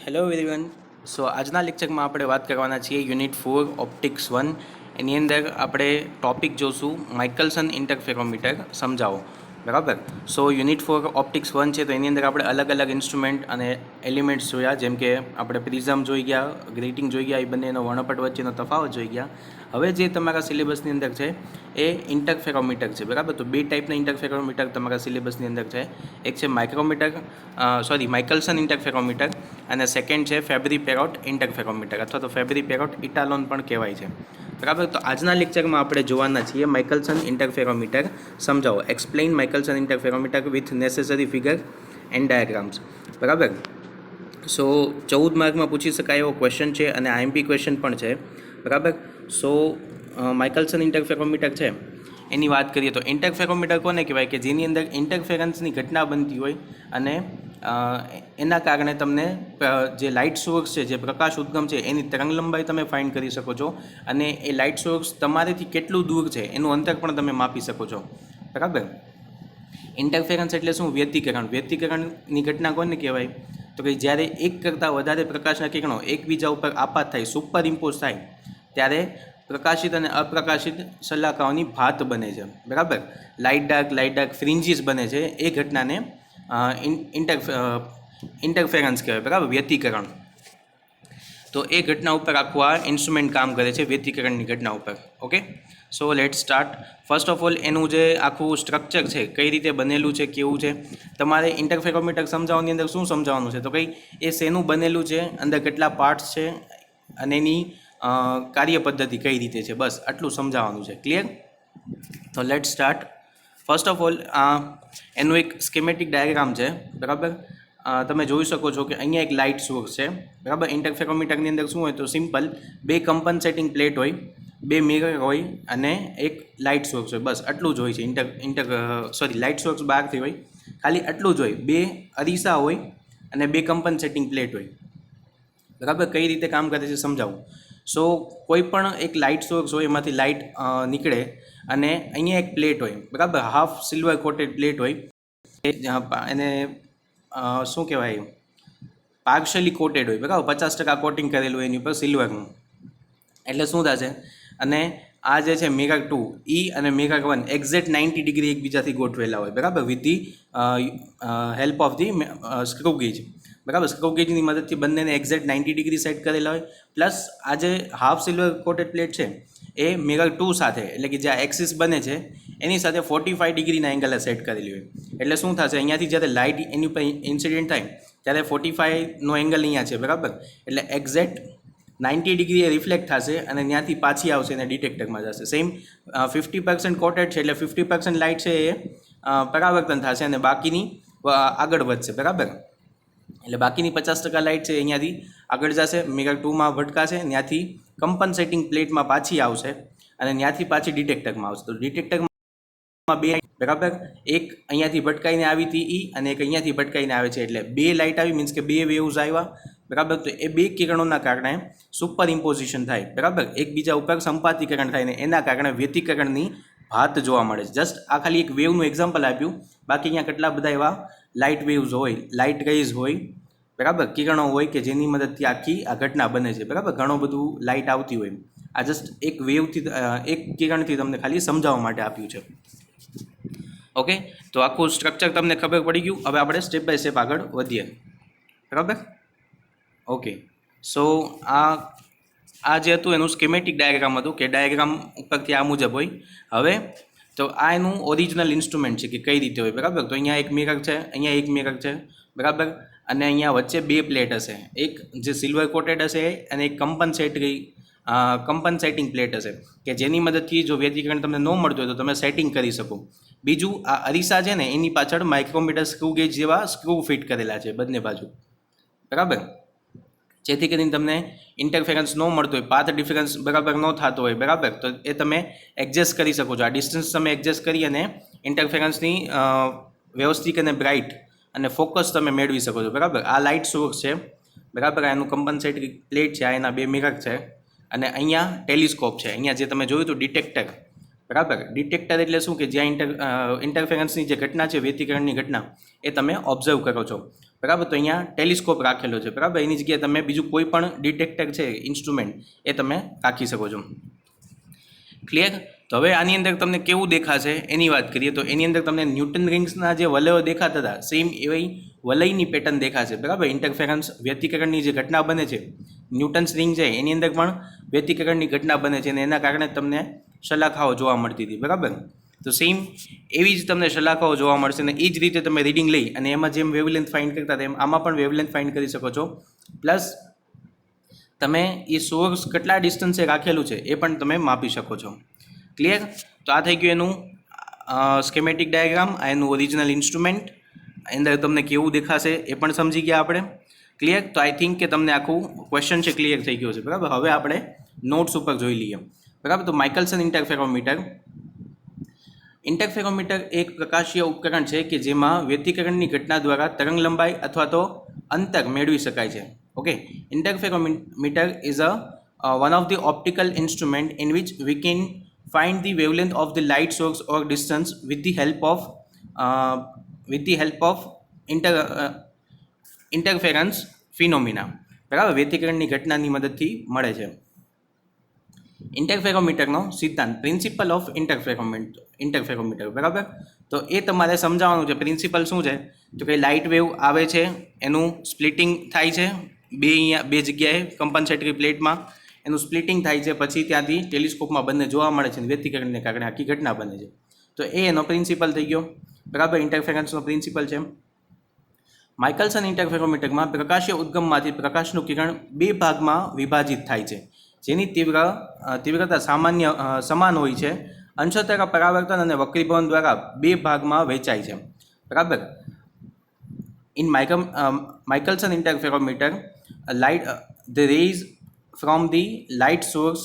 Hello everyone. સો આજના લેક્ચરમાં આપણે વાત કરવાના છીએ યુનિટ 4 ઓપ્ટિક્સ 1. એની અંદર આપણે ટોપિક જોશું માઇકલસન ઇન્ટરફેરોમીટર સમજાવો. બરાબર. સો યુનિટ 4 ઓપ્ટિક્સ 1 છે, તો એની અંદર આપણે અલગ અલગ ઇન્સ્ટ્રુમેન્ટ અને એલિમેન્ટ્સ જોયા, જેમ કે આપણે પ્રિઝમ જોઈ ગયા, ગ્રેટિંગ જોઈ ગયા, એ બંનેનો વર્ણપટ વચ્ચેનો તફાવત જોઈ ગયા. હવે જે તમારા સિલેબસની અંદર છે એ ઇન્ટરફેરોમીટર છે. બરાબર. તો બે ટાઈપના ઇન્ટરફેરોમીટર તમારા સિલેબસની અંદર છે. એક છે માઇકલસન ઇન્ટરફેરોમીટર અને સેકન્ડ છે ફેબ્રી પેરોટ ઇન્ટરફેરોમીટર, અથવા તો ફેબ્રી પેરોટ ઇટાલોન પણ કહેવાય છે. બરાબર. તો આજના લેક્ચરમાં આપણે જોવાના છીએ માઇકલસન ઇન્ટરફેરોમીટર સમજાવો. Explain Michelson interferometer with necessary figure and diagrams. બરાબર. સો 14 માર્કમાં પૂછી શકાય એવો ક્વેશ્ચન છે અને આઈએમપી ક્વેશ્ચન પણ છે. બરાબર. સો માઇકલસન ઇન્ટરફેરોમીટર છે એની વાત કરીએ તો ઇન્ટરફેરોમીટર કોને કહેવાય કે જેની અંદર ઇન્ટરફેરન્સની ઘટના બનતી હોય અને એના કારણે તમને જે લાઇટ સોર્સ છે, જે પ્રકાશ ઉદ્ગમ છે, એની તરંગ લંબાઈ તમે ફાઇન્ડ કરી શકો છો અને એ લાઇટ સોર્સ તમારેથી કેટલું દૂર છે એનું અંતર પણ તમે માપી શકો છો. બરાબર. ઇન્ટરફેરન્સ એટલે શું? વ્યતિકરણ. વ્યતિકરણની ઘટના કોને કહેવાય તો કે જ્યારે એક કરતાં વધારે પ્રકાશના કિરણો એકબીજા ઉપર આપાત થાય, સુપર ઇમ્પોઝ થાય, ત્યારે પ્રકાશિત અને અપ્રકાશિત શલાકાઓની ભાત બને છે. બરાબર. લાઇટ ડાર્ક ફ્રિન્જીસ બને છે. એ ઘટનાને ઇન્ટરફેરન્સ કહેવાય. બરાબર. વ્યતિકરણ. તો એ ઘટના ઉપર આખું આ ઇન્સ્ટ્રુમેન્ટ કામ કરે છે, વ્યતિકરણની ઘટના ઉપર. Okay. So let start. First of all એનું જે આખું સ્ટ્રક્ચર છે, કઈ રીતે બનેલું છે, કેવું છે, તમારે ઇન્ટરફેરોમીટર સમજાવવાની અંદર શું સમજાવવાનું છે તો કંઈ એ શેનું બનેલું છે, અંદર કેટલા પાર્ટ્સ છે અને એની કાર્ય પદ્ધતિ કઈ રીતે છે, બસ આટલું સમજાવવાનું છે. ક્લિયર? તો late start. First of all એનું એક સ્કીમેટિક ડાયાગ્રામ છે. બરાબર. તમે જોઈ શકો છો કે અહીંયા એક લાઇટ સોર્સ છે. બરાબર. ઇન્ટરફેરોમીટરની અંદર શું હોય તો સિમ્પલ બે કમ્પનસેટિંગ પ્લેટ હોય, બે મિરર હોય અને એક લાઇટ સોર્સ હોય, બસ આટલું જ હોય છે. લાઇટ સોર્સ બહારથી હોય, ખાલી આટલું જ હોય. બે અરીસા હોય અને બે કમ્પનસેટિંગ પ્લેટ હોય. બરાબર. કઈ રીતે કામ કરે છે સમજાવું. સો કોઈ પણ એક લાઇટ સોર્સ હોય, એમાંથી લાઇટ નીકળે અને અહીંયા એક પ્લેટ હોય. બરાબર. હાફ સિલ્વર કોટેડ પ્લેટ હોય. એને શું કહેવાય, પાર્શિયલી કોટેડ હોય. બરાબર. 50% કોટિંગ કરેલું હોય એની ઉપર સિલ્વરનું. એટલે શું થશે, અને આ જે છે મિરર 2 અને મિરર 1 એક્ઝેક્ટ 90 ડિગ્રી એકબીજાથી ગોઠવેલા હોય. બરાબર. With the help of the screw gauge. બરાબર. સ્ક્રૂ ગેજની મદદથી બંનેને એક્ઝેક્ટ 90 ડિગ્રી સેટ કરેલા હોય. પ્લસ આ જે હાફ સિલ્વર કોટેડ પ્લેટ છે એ મિરર 2 સાથે, એટલે કે જે આ એક્સિસ બને છે એની સાથે 45 ડિગ્રીના એંગલે સેટ કરેલી હોય. એટલે શું થશે, અહીંયાથી જ્યારે લાઇટ એની ઉપર ઇન્સિડેન્ટ થાય ત્યારે 45નો એંગલ અહીંયા છે. બરાબર. એટલે એક્ઝેક્ટ 90 ડિગ્રી એ રિફ્લેક્ટ થશે અને ત્યાંથી પાછી આવશે અને ડિટેક્ટરમાં જશે. સેમ 50% કોટેડ છે એટલે 50% લાઇટ છે એ પરાવર્તન થશે અને બાકીની આગળ વધશે. બરાબર. એટલે બાકીની 50% લાઇટ છે અહીંયાથી આગળ જશે, મિરર 2માં ભટકાશે, ત્યાંથી કમ્પનસેટિંગ પ્લેટમાં પાછી આવશે અને ત્યાંથી પાછી ડિટેક્ટરમાં આવશે. તો ડિટેક્ટરમાં બે, બરાબર, એક અહીંયાથી ભટકાઈને આવી હતી અને એક અહીંયાથી ભટકાઈને આવે છે. એટલે બે લાઇટ આવી, મીન્સ કે બે વેવ્સ આવ્યા. બરાબર. તો એ બે કિરણોના કારણે સુપર ઇમ્પોઝિશન થાય. બરાબર. એકબીજા ઉપર સંપાતીકરણ થાય ને એના કારણે વ્યતિકરણની ભાત જોવા મળે છે. જસ્ટ આ ખાલી એક વેવનું એક્ઝામ્પલ આપ્યું. બાકી અહીંયા કેટલા બધા એવા લાઇટ વેવ્સ હોય, લાઇટ રેઝ હોય, બરાબર, કિરણો હોય કે જેની મદદથી આખી આ ઘટના બને છે. બરાબર. ઘણું બધું લાઇટ આવતી હોય. આ જસ્ટ એક વેવથી, એક કિરણથી તમને ખાલી સમજાવવા માટે આપ્યું છે. ઓકે. તો આખું સ્ટ્રક્ચર તમને ખબર પડી ગયું. હવે આપણે સ્ટેપ બાય સ્ટેપ આગળ વધીએ. બરાબર. ઓકે. સો આ જે હતું એનું સ્કીમેટિક ડાયાગ્રામ હતું, કે ડાયાગ્રામ ઉપરથી આ મુજબ હોય. હવે તો આ એનું ઓરિજિનલ ઇન્સ્ટ્રુમેન્ટ છે કે કઈ રીતે હોય. બરાબર. તો અહીંયા એક મિરર છે, અહીંયા એક મિરર છે. બરાબર. અને અહીંયા વચ્ચે બે પ્લેટ હશે, એક જે સિલ્વર કોટેડ હશે અને એક કમ્પનસેટિંગ પ્લેટ હશે કે જેની મદદથી જો વ્યતિકરણ તમને ન મળતું હોય તો તમે સેટિંગ કરી શકો. બીજું આ અરીસા છે ને એની પાછળ માઇક્રોમીટર સ્ક્રૂ ગેજ જેવા સ્ક્રૂ ફિટ કરેલા છે બંને બાજુ. બરાબર. જેથી કરીને તમને ઇન્ટરફેરન્સ ન મળતો હોય, પાથ ડિફરન્સ બરાબર ન થતો હોય. બરાબર. તો એ તમે એડજસ્ટ કરી શકો છો. આ ડિસ્ટન્સ તમે એડજસ્ટ કરી અને ઇન્ટરફેરન્સની વ્યવસ્થિત અને બ્રાઇટ અને ફોકસ તમે મેળવી શકો છો. બરાબર. આ લાઇટ સોર્સ છે. બરાબર. આ એનું કમ્પનસેટિંગ પ્લેટ છે, આ એના બે મિરર છે અને અહીંયા ટેલિસ્કોપ છે. અહીંયા જે તમે જોયું હતું ડિટેક્ટર. બરાબર. ડિટેક્ટર એટલે શું કે જ્યાં ઇન્ટરફેરન્સની જે ઘટના છે, વ્યતિકરણની ઘટના, એ તમે ઓબ્ઝર્વ કરો છો. બરાબર. તો અહીંયા ટેલિસ્કોપ રાખેલો છે, બરાબર. એની જગ્યાએ તમે બીજું કોઈ પણ ડિટેક્ટર છે, ઇન્સ્ટ્રુમેન્ટ, એ તમે રાખી શકો છો. ક્લિયર? તો હવે આની અંદર તમને કેવું દેખાશે એની વાત કરીએ તો એની અંદર તમને ન્યૂટન રિંગ્સના જે વલયો દેખાતા હતા સેમ એવી વલયની પેટર્ન દેખાશે, બરાબર. ઇન્ટરફેરન્સ વ્યતિકરણની જે ઘટના બને છે, ન્યૂટન્સ રિંગ છે એની અંદર પણ વ્યતિકરણની ઘટના બને છે અને એના કારણે તમને શલાખાઓ જોવા મળતી હતી, બરાબર. તો સેમ એવી જ તમને શલાખાઓ જોવા મળશે અને એ જ રીતે તમે રીડિંગ લઈ અને એમાં જેમ વેવલેન્થ ફાઇન્ડ કરતા હતા એમ આમાં પણ વેવલેન્થ ફાઇન્ડ કરી શકો છો. પ્લસ તમે એ સોર્સ કેટલા ડિસ્ટન્સે રાખેલું છે એ પણ તમે માપી શકો છો. ક્લિયર? તો આ થઈ ગયું એનું સ્કેમેટિક ડાયાગ્રામ, આ એનું ઓરિજિનલ ઇન્સ્ટ્રુમેન્ટ, અંદર તમને કેવું દેખાશે એ પણ સમજી ગયા આપણે. ક્લિયર? તો આઈ થિંક કે તમને આખું ક્વેશ્ચન છે ક્લિયર થઈ ગયો છે, બરાબર. હવે આપણે નોટ્સ ઉપર જોઈ લઈએ, બરાબર. તો માઇકલસન ઇન્ટરફેરોમીટર. ઇન્ટરફેરોમીટર એક પ્રકાશીય ઉપકરણ છે કે જેમાં વ્યતિકરણની ઘટના દ્વારા તરંગ લંબાઈ અથવા તો અંતર મેળવી શકાય છે. Okay. Interferometer is one of the optical instrument in which we can find the wavelength of the light source or distance with the help of interference phenomena. બરાબર. વ્યતિકરણની ઘટનાની મદદથી મળે છે. ઇન્ટરફેરોમીટરનો સિદ્ધાંત, પ્રિન્સિપલ ઓફ ઇન્ટરફેરોમીટર, બરાબર. તો એ તમારે સમજાવવાનું છે. પ્રિન્સિપલ શું છે? તો કે લાઇટ વેવ આવે છે, એનું સ્પ્લિટિંગ થાય છે બે જગ્યાએ કમ્પન્સેટરી પ્લેટમાં, એનું સ્પ્લિટિંગ થાય છે, પછી ત્યાંથી ટેલિસ્કોપમાં બંને જોવા મળે છે અને વ્યતિકરણને કારણે આખી ઘટના બને છે. તો એ એનો પ્રિન્સિપલ થઈ ગયો, બરાબર. ઇન્ટરફેરન્સનો પ્રિન્સિપલ છે. માઇકલસન ઇન્ટરફેરોમીટરમાં પ્રકાશીય ઉદ્ગમમાંથી પ્રકાશનું કિરણ બે ભાગમાં વિભાજિત થાય છે જેની તીવ્રતા સમાન હોય છે. અંશતઃ પરાવર્તન અને વક્રીભવન દ્વારા બે ભાગમાં વહેંચાય છે, બરાબર. In Michelson interferometer, the rays from the light source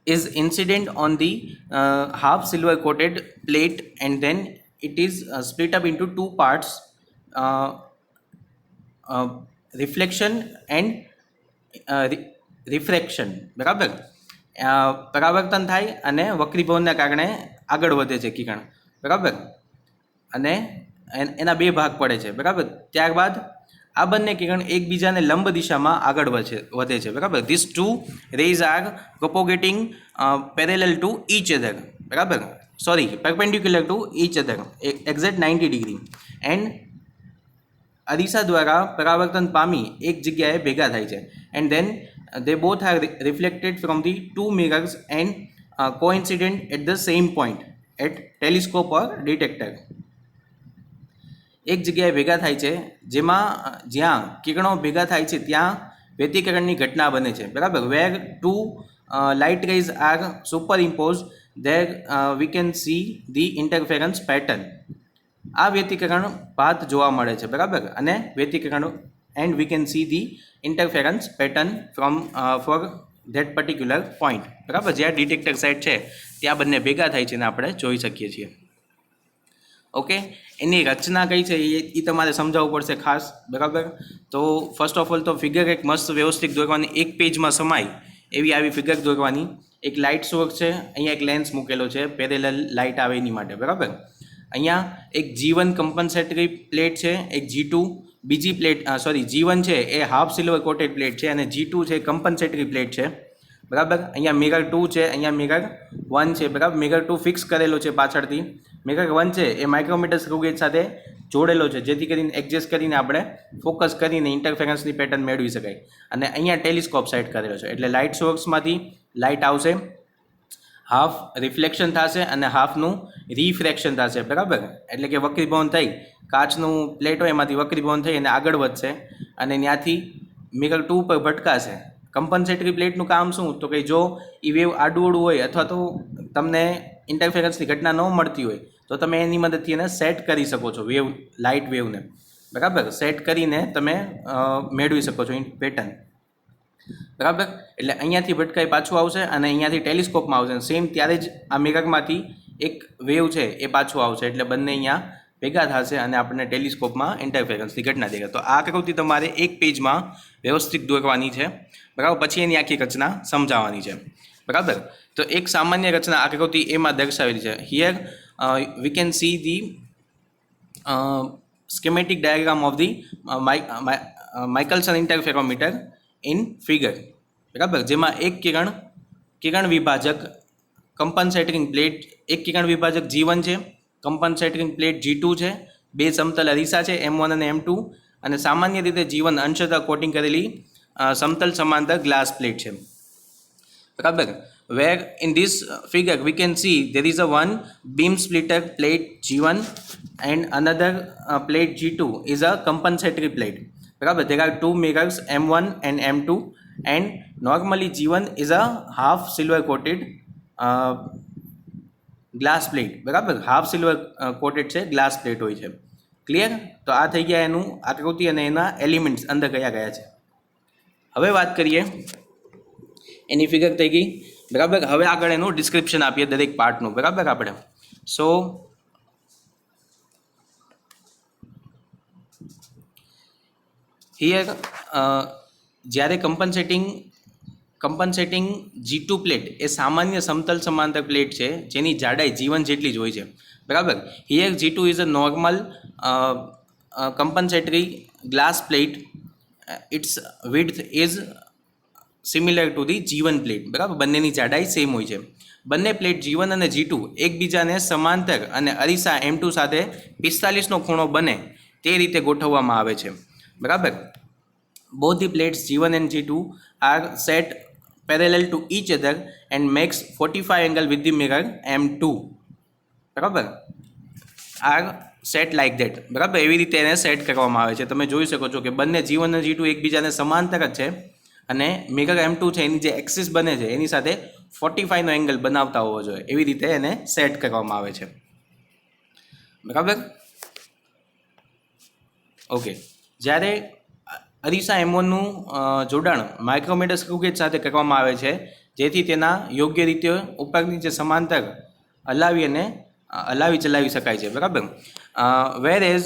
is incident on the half silver coated plate and then it is split up into two parts, reflection and refraction, બરાબર. પરાવર્તન થાય અને વક્રીભવનના કારણે આગળ વધે છે કિરણ, બરાબર. અને એના બે ભાગ પડે છે, બરાબર. ત્યારબાદ આ બંને કિરણ એકબીજાને લંબ દિશામાં આગળ વધે છે, બરાબર. These two rays are propagating parallel to each other, બરાબર. perpendicular to each other exact 90 degree and અરીસા દ્વારા પરાવર્તન પામી એક જગ્યાએ ભેગા થાય છે and then they both are reflected from the two mirrors and coincident at the same point at telescope or detector. એક જગ્યાએ ભેગા થાય છે જ્યાં કિરણો ભેગા થાય છે ત્યાં વ્યતિકરણની ઘટના બને છે, બરાબર. where two light rays are superimposed there we can see the interference pattern. આ વ્યતિકરણ પાથ જોવા મળે છે, બરાબર. અને વ્યતિકરણ and we can see the interference pattern from for that particular point, બરાબર. જ્યાં ડિટેક્ટર સાઇટ છે ત્યાં બંને ભેગા થાય છે અને આપણે જોઈ શકીએ છીએ. ઓકે. એની રચના કઈ છે એ તમારે સમજાવવું પડશે ખાસ, બરાબર. તો ફર્સ્ટ ઓફ ઓલ તો ફિગર એક મસ્ત વ્યવસ્થિત દોરવાની, એક પેજમાં સમાય એવી આવી ફિગર દોરવાની. એક લાઇટ સોર્સ છે, અહીંયા એક લેન્સ મૂકેલો છે પેરેલલ લાઇટ આવે એની માટે, બરાબર. અહીંયા એક G1 કમ્પન્સેટરી પ્લેટ છે, એક G2 બીજી પ્લેટ G1 છે એ હાફ સિલ્વર કોટેડ પ્લેટ છે અને G2 છે કમ્પન્સેટરી પ્લેટ છે, બરાબર. અહીંયા મિરર 2 છે, અહીંયા મિરર 1 છે, બરાબર. મિરર 2 ફિક્સ કરેલો છે પાછળથી. મિરર 1 છે એ માઇક્રોમીટર સ્ક્રૂ ગેજ સાથે જોડેલો છે જેથી કરીને એડજસ્ટ કરીને આપણે ફોકસ કરીને ઇન્ટરફેરન્સની પેટર્ન મેળવી શકાય. અને અહીંયા ટેલિસ્કોપ સેટ કરેલો છે એટલે લાઇટ સોર્સમાંથી લાઇટ આવશે, હાફ રિફ્લેક્શન થશે અને હાફનું રિફ્રેક્શન થશે, બરાબર. એટલે કે વક્રીભવન થઈ, કાચનું પ્લેટ હોય એમાંથી વક્રીભવન થઈ અને આગળ વધશે અને ત્યાંથી મિરર 2 પર ભટકાશે. કમ્પન્સેટરી પ્લેટનું કામ શું? તો કે જો એ વેવ આડું હોય અથવા તો તમને ઇન્ટરફેરન્સની ઘટના ન મળતી હોય તો તમે એની મદદથી એને સેટ કરી શકો છો, લાઇટ વેવને, બરાબર. સેટ કરીને તમે મેળવી શકો છો પેટર્ન, બરાબર. એટલે અહીંયાથી ભટકાઈ પાછું આવશે અને અહીંયાથી ટેલિસ્કોપમાં આવશે સેમ, ત્યારે જ આ મિરરમાંથી એક વેવ છે એ પાછું આવશે એટલે બંને અહીંયા ભેગા થશે અને આપણને ટેલિસ્કોપમાં ઇન્ટરફેરન્સની ઘટના દેખાય. તો આ આકૃતિ તમારે એક પેજમાં વ્યવસ્થિત દોરવાની છે, બરાબર. પછી એની આખી રચના સમજાવવાની છે. बराबर। तो एक सामान्य रचना आकृति ए में दर्शावेली है। Here we can see the schematic diagram of the Michelson interferometer in figure, बराबर, जेमा एक किरण विभाजक कंपनसेटिंग प्लेट, एक किरण विभाजक G1 है, कंपनसेटिंग प्लेट G2 है, बे समतल अरीसा है M1 और M2 અને સામાન્ય રીતે G1 અંશતઃ કોટિંગ કરેલી સમતલ સમાંતર ગ્લાસ પ્લેટ છે, બરાબર. Where in this figure we can see there is a one beam splitter plate G1 and another plate G2 is a compensatory plate, बराबर. There are two mirrors M1 and M2 and normally G1 is a half silver coated glass plate, બરાબર. Half silver coated છે glass plate હોય છે. Clear? તો આ થઈ ગયા એનું આકૃતિ અને એના એલિમેન્ટ્સ અંદર કયા કયા છે. હવે વાત કરીએ, એની ફિગર થઈ ગઈ, બરાબર. હવે આગળ એનું ડિસ્ક્રિપ્શન આપીએ દરેક પાર્ટનું, બરાબર. આપણે સો હિયર જ્યારે કમ્પનસેટિંગ G2 પ્લેટ એ સામાન્ય સમતલ સમાંતર પ્લેટ છે જેની જાડાઈ G1 જેટલી જ હોય છે, બરાબર. Here G2 is a normal compensatory glass plate, its width is similar to the G1 plate, બરાબર. બંનેની જાડાઈ સેમ હોય છે. બંને પ્લેટ G1 અને G2 એકબીજાને સમાંતર અને અરીસા M2 સાથે 45નો ખૂણો બને તે રીતે ગોઠવવામાં આવે છે, બરાબર. Both the plates G1 and G2 are set parallel to each other and makes 45 angle with the mirror M2, બરાબર. are સેટ લાઇક ધેટ, બરાબર. એવી રીતે એને સેટ કરવામાં આવે છે. તમે જોઈ શકો છો કે બંને G1 અને G2 એકબીજાને સમાંતર જ છે અને મિરર M2 છે એની જે એક્સિસ બને છે એની સાથે 45નો એંગલ બનાવતા હોવો જોઈએ, એવી રીતે એને સેટ કરવામાં આવે છે, બરાબર. ઓકે. જ્યારે અરીસા M1નું જોડાણ માઇક્રોમીટર સ્ક્રુગેજ સાથે કરવામાં આવે છે જેથી તેના યોગ્ય રીતે ઉપરની જે સમાંતર હલાવી ચલાવી શકાય છે, બરાબર. Whereas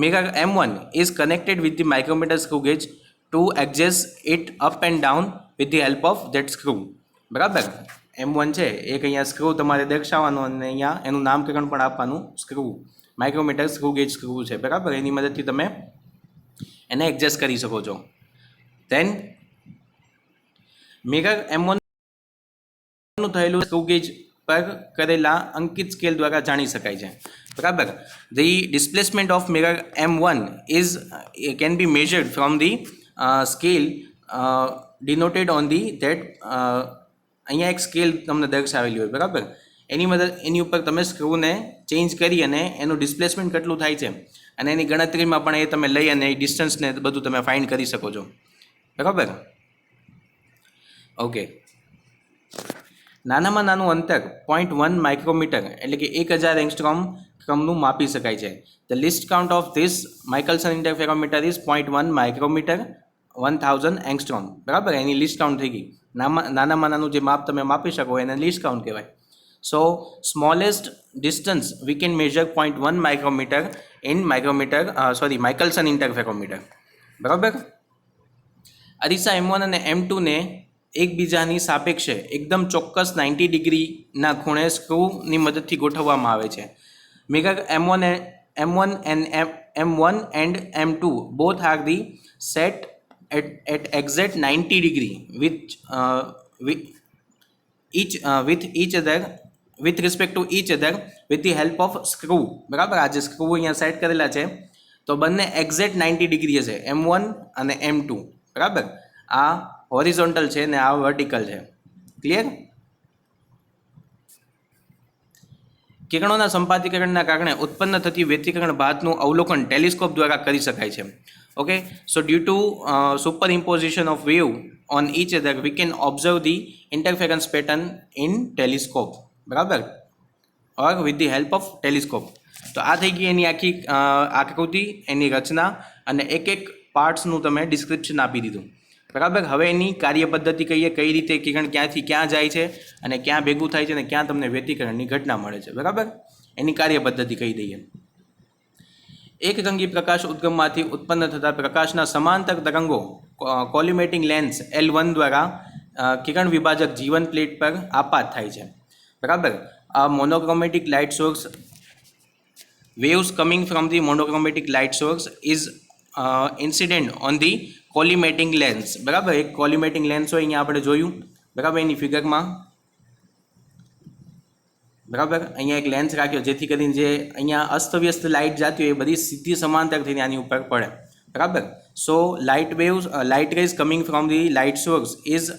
mirror M1 is connected with the micrometer screw gauge to adjust it up and down with the help of that screw, બરાબર. M1 છે એક અહીંયા સ્ક્રૂ તમારે દર્શાવવાનું અને અહીંયા એનું નામકરણ પણ આપવાનું, screw micrometer screw gauge screw છે, બરાબર. એની મદદથી તમે એને એડજસ્ટ કરી શકો છો. ધેન મિરર M1 નું થયેલું સ્ક્રૂ ગેજ પર કરેલા અંકિત સ્કેલ દ્વારા જાણી શકાય છે, બરાબર. The displacement of mirror M1 is can be measured from the scale denoted on the that, અહીંયા એક સ્કેલ તમને દર્શાવેલી હોય, બરાબર. એની ઉપર તમે સ્ક્રૂને ચેન્જ કરી અને એનું ડિસ્પ્લેસમેન્ટ કેટલું થાય છે અને એની ગણતરીમાં પણ એ તમે લઈ અને એ ડિસ્ટન્સને બધું તમે ફાઇન્ડ કરી શકો છો, બરાબર. ઓકે. નાનામાં નાનું અંતર 0.1 માઇક્રોમીટર એટલે કે 1000 એંગસ્ટ્રોમ ક્રમનું માપી શકાય છે. The least count of this Michelson interferometer is 0.1 micrometer 1000 angstrom, બરાબર. એની લિસ્ટ કાઉન્ટ થઈ ગઈ. નાનામાં નાનું જે માપ તમે માપી શકો એને લિસ્ટ કાઉન્ટ કહેવાય. So smallest distance we can measure 0.1 micrometer in Michelson interferometer, બરાબર. અરીસા M1 અને M2 ને એકબીજાની સાપેક્ષે એકદમ ચોક્કસ 90 ડિગ્રીના ખૂણે સ્ક્રૂની મદદથી ગોઠવવામાં આવે છે. Mirror M1 and M2 both are the set at exact 90 degree with each other with respect to each other with the help of screw, બરાબર. આ જે સ્ક્રૂ અહીંયા સેટ કરેલા છે તો બંને એક્ઝેક્ટ 90 ડિગ્રી હશે, M1 અને M2, બરાબર. આ હોરિઝોન્ટલ છે ને આ વર્ટિકલ છે. ક્લિયર? કિરણોના સંપાતીકરણના કારણે ઉત્પન્ન થતી વ્યતિકરણ ભાતનું અવલોકન ટેલિસ્કોપ દ્વારા કરી શકાય છે. Okay. So due to superimposition of wave on each other we can observe the interference pattern in telescope, બરાબર, or with the help of telescope. તો આ થઈ ગઈ એની આખી આકૃતિ, એની રચના અને એક એક પાર્ટ્સનું તમે ડિસ્ક્રિપ્શન આપી દીધું, બરાબર. હવે એની કાર્ય પદ્ધતિ કહીએ, કઈ રીતે કિરણ ક્યાંથી ક્યાં જાય છે અને ક્યાં ભેગું થાય છે અને ક્યાં તમને વ્યતિકરણની ઘટના મળે છે, બરાબર. એની કાર્ય પદ્ધતિ કહી દઈએ. એક રંગી પ્રકાશ ઉદ્ગમમાંથી ઉત્પન્ન થતા પ્રકાશના સમાંતર તરંગો કોલિમેટિંગ લેન્સ L1 દ્વારા કિરણ વિભાજક જીવન પ્લેટ પર આપાત થાય છે, બરાબર. આ monochromatic light source waves coming from the monochromatic light source is incident on the collimating lens, બરાબર. એક collimating lens હોય અહીંયા આપણે જોયું, બરાબર, એની ફિગરમાં, બરાબર. અહીંયા એક લેન્સ રાખ્યો જેથી કરીને જે અહીંયા અસ્તવ્યસ્ત લાઇટ જતી હોય એ બધી સીધી સમાંતર થઈને આની ઉપર પડે, બરાબર. So light waves, light rays coming from the light source is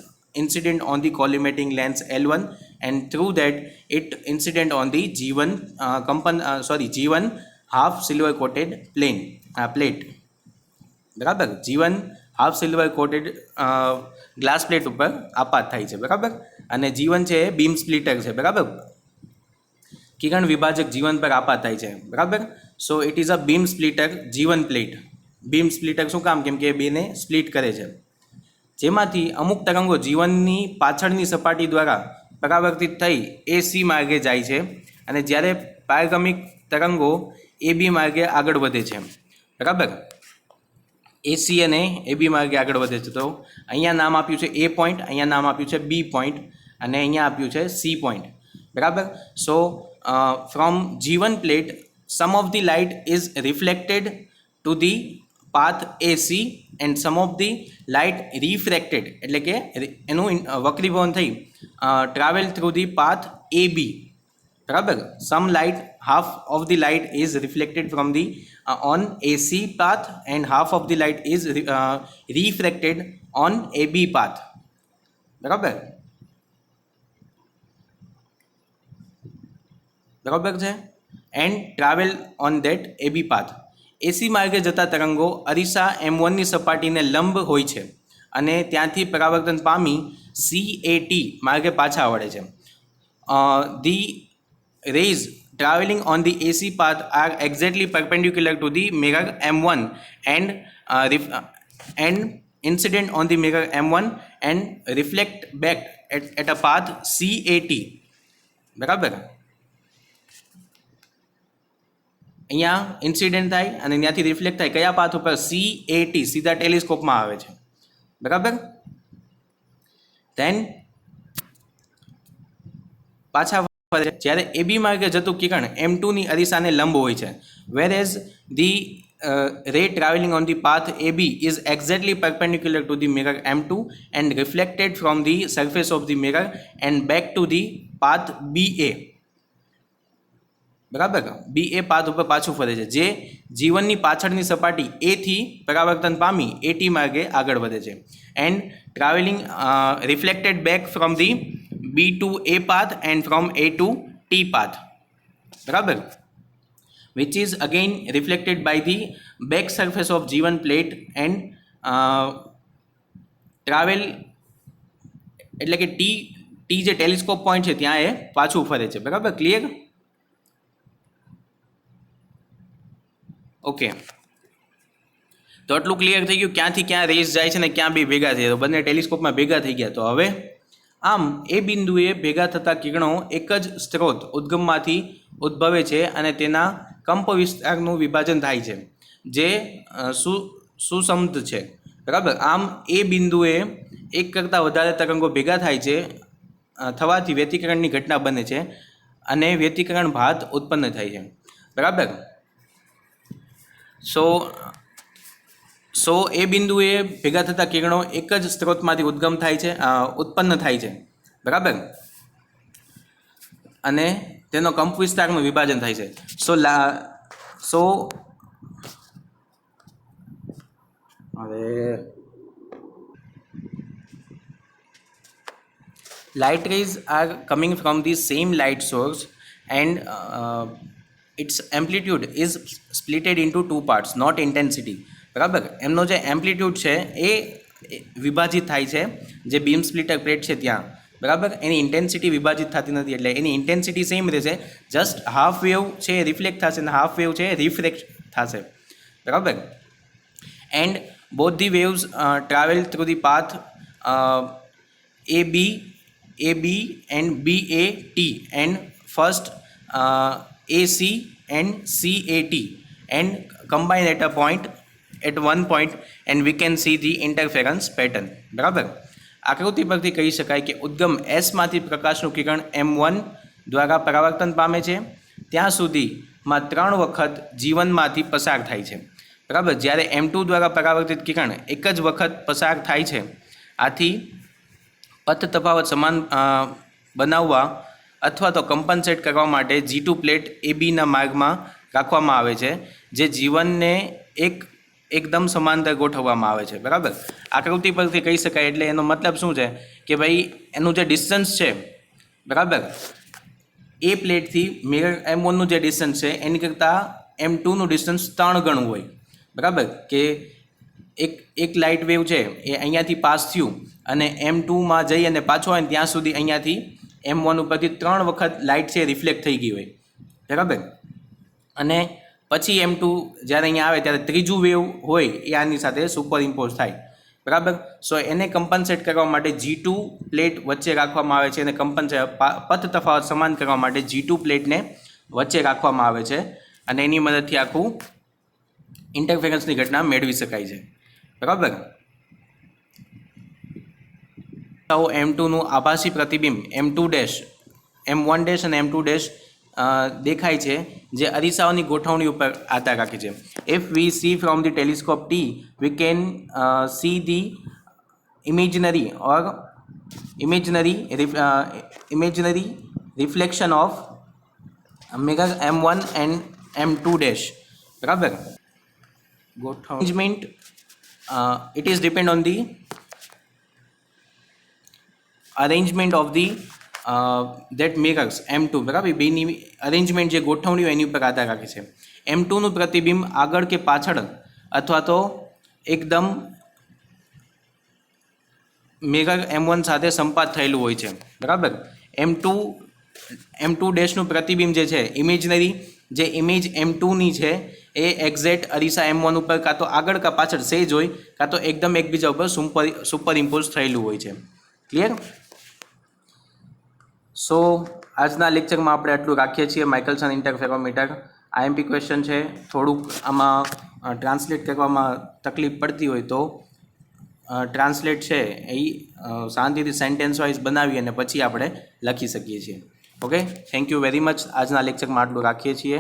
incident on the collimating lens L1 and through that it incident on the G1 half silver coated plate, બરાબર. G1 half silver coated glass plate ઉપર આપાત થાય છે, બરાબર. અને G1 છે એ beam splitter છે, બરાબર. કિરણ વિભાજક જીવન પર આપાત થાય છે, બરાબર. So it is a beam splitter G1 plate. Beam splitter શું કામ? કેમ કે એ બેને સ્પ્લિટ કરે છે, જેમાંથી અમુક તરંગો જીવનની પાછળની સપાટી દ્વારા પરાવર્તિત થઈ AC માર્ગે જાય છે અને જ્યારે પારગમિક તરંગો AB માર્ગે આગળ વધે છે, બરાબર. AC અને AB માર્ગે આગળ વધે છે. તો અહીંયા નામ આપ્યું છે A પોઈન્ટ, અહીંયા નામ આપ્યું છે B પોઈન્ટ અને અહીંયા આપ્યું છે C પોઈન્ટ, બરાબર. So from G1 plate some of the light is reflected to the path AC and some of the light refracted, એટલે કે એનું વક્રીભવન થઈ travel through the path AB, બરાબર. Some light, half of the light is reflected from the on AC path and half of the light is refracted on AB path, બરાબર. બરાબર છે. And travel on that AB path. AC માર્ગે જતા તરંગો અરીસા M1ની સપાટીને લંબ હોય છે અને ત્યાંથી પરાવર્તન પામી CAT માર્ગે પાછા વળે છે. The rays travelling on the AC path are exactly perpendicular to the mirror M1 and incident on the mirror M1 and reflect back at a path CAT, બરાબર. અહીંયા ઇન્સિડન્ટ થાય અને ત્યાંથી રિફ્લેક્ટ થાય કયા પાથ ઉપર? CAT, સીધા ટેલિસ્કોપમાં આવે છે, બરાબર. ધેન પાછા ફરે છે જ્યારે AB માર્ગે જતું કિરણ M2ની અરીસાને લંબ હોય છે. Whereas the ray traveling on the path AB is exactly perpendicular to the mirror M2 and reflected from the surface of the mirror and back to the path BA, બરાબર. BA path ઉપર પાછું ફરે છે જે જીવનની પાછળની સપાટી A થી પરાવર્તન પામી AT માર્ગે આગળ વધે છે. And travelling reflected back from the B to A path and from A to T path, બરાબર. which is again reflected by the back surface of G1 plate and travel, એટલે કે T જે telescope point છે ત્યાં એ પાછું ફરે છે, બરાબર. ક્લિયર? ઓકે, તો આટલું ક્લિયર થઈ ગયું ક્યાંથી ક્યાં રેસ જાય છે ને ક્યાં બી ભેગા થયા. તો બંને ટેલિસ્કોપમાં ભેગા થઈ ગયા. તો હવે આમ એ બિંદુએ ભેગા થતા કિરણો એક જ સ્ત્રોત ઉદ્ગમમાંથી ઉદ્ભવે છે અને તેના કંપ વિસ્તારનું વિભાજન થાય છે જે સુસમત છે, બરાબર. આમ એ બિંદુએ એક કરતાં વધારે તરંગો ભેગા થાય છે થવાથી વ્યતિકરણની ઘટના બને છે અને વ્યતિકરણ ભાત ઉત્પન્ન થાય છે, બરાબર. સો એ બિંદુએ ભેગા થતા કિરણો એક જ સ્ત્રોતમાંથી ઉત્પન્ન થાય છે, બરાબર. અને તેનો કંપ વિસ્તારનું વિભાજન થાય છે. Light rays are coming from the same light source and its amplitude is splitted into two parts, not intensity, બરાબર. એમનો જે એમ્પ્લિટ્યૂડ છે એ વિભાજિત થાય છે જે બીમ સ્પ્લિટર પ્લેટ છે ત્યાં, બરાબર. એની ઇન્ટેન્સિટી વિભાજિત થતી નથી, એટલે એની ઇન્ટેન્સિટી સેમ રહેશે. જસ્ટ હાફ વેવ છે એ રિફ્લેક્ટ થશે અને હાફ વેવ છે એ રિફ્રેક્ટ થશે, બરાબર. And both the waves travel through the path AB and BAT and first AC and CAT and combine at one point and we can see the interference pattern, બરાબર. આકૃતિ પરથી કહી શકાય કે ઉદ્ગમ એસમાંથી પ્રકાશનું કિરણ M1 દ્વારા પરાવર્તન પામે છે, ત્યાં સુધીમાં 3 વખત જીવનમાંથી પસાર થાય છે, બરાબર. જ્યારે M2 દ્વારા પરાવર્તિત કિરણ એક જ વખત પસાર થાય છે. આથી પથ તફાવત સમાન બનાવવા અથવા તો કમ્પન્સેટ કરવા માટે G2 પ્લેટ ABના માર્ગમાં રાખવામાં આવે છે, જે જીવનને એકદમ સમાંતર ગોઠવવામાં આવે છે, બરાબર. આકૃતિ પરથી કહી શકાય એટલે એનો મતલબ શું છે કે ભાઈ એનું જે ડિસ્ટન્સ છે, બરાબર, એ પ્લેટથી મિરર M1નું જે ડિસ્ટન્સ છે એની કરતાં M2નું ડિસ્ટન્સ 3 ગણું હોય, બરાબર. કે એક લાઇટ વેવ છે એ અહીંયાથી પાસ થયું અને M2માં જઈ અને પાછો આવે ત્યાં સુધી અહીંયાથી M1 ઉપરથી 3 વખત લાઇટ છે રિફ્લેક્ટ થઈ ગઈ હોય, બરાબર. અને પછી M2 જ્યારે અહીંયા આવે ત્યારે ત્રીજું વેવ હોય એ આની સાથે સુપર ઇમ્પોઝ થાય, બરાબર. સો એને કમ્પન્સેટ કરવા માટે G2 પ્લેટ વચ્ચે રાખવામાં આવે છે અને પથ તફાવત સમાન કરવા માટે G2 પ્લેટને વચ્ચે રાખવામાં આવે છે અને એની મદદથી આખું ઇન્ટરફેરન્સની ઘટના મેળવી શકાય છે, બરાબર. M2નું આભાસી પ્રતિબિંબ M1 ડેશ અને M2 ડેશ દેખાય છે, જે અરીસાઓની ગોઠવણી ઉપર આધાર રાખે છે. If we see from the telescope T, we can see the imaginary reflection of mirror M1 and M2 dash, બરાબર. Arrangement it is depend on the arrangement of the that mirrors M2, બરાબર. બેની arrangement જે ગોઠવણી હોય એની ઉપર આધાર રાખે છે. M2નું પ્રતિબિંબ આગળ કે પાછળ અથવા તો એકદમ મિરર M1 સાથે સંપાત થયેલું હોય છે, બરાબર. M2 ડેશનું પ્રતિબિંબ જે છે ઇમેજનરી જે ઇમેજ M2ની છે એ એક્ઝેક્ટ અરીસા M1 ઉપર કાં તો આગળ કાં પાછળ સેજ હોય કાં તો એકદમ એકબીજા ઉપર સુપર ઇમ્પોઝ થયેલું હોય છે. ક્લિયર? સો આજના લેક્ચરમાં આપણે આટલું રાખીએ છીએ. માઇકલસન ઇન્ટરફેરોમીટર IMP ક્વેશ્ચન છે. થોડુંક આમાં ટ્રાન્સલેટ કરવામાં તકલીફ પડતી હોય તો ટ્રાન્સલેટ છે એ શાંતિથી સેન્ટેન્સ વાઇઝ બનાવી અને પછી આપણે લખી શકીએ છીએ. Okay, thank you very much. આજના લેક્ચરમાં આટલું રાખીએ છીએ.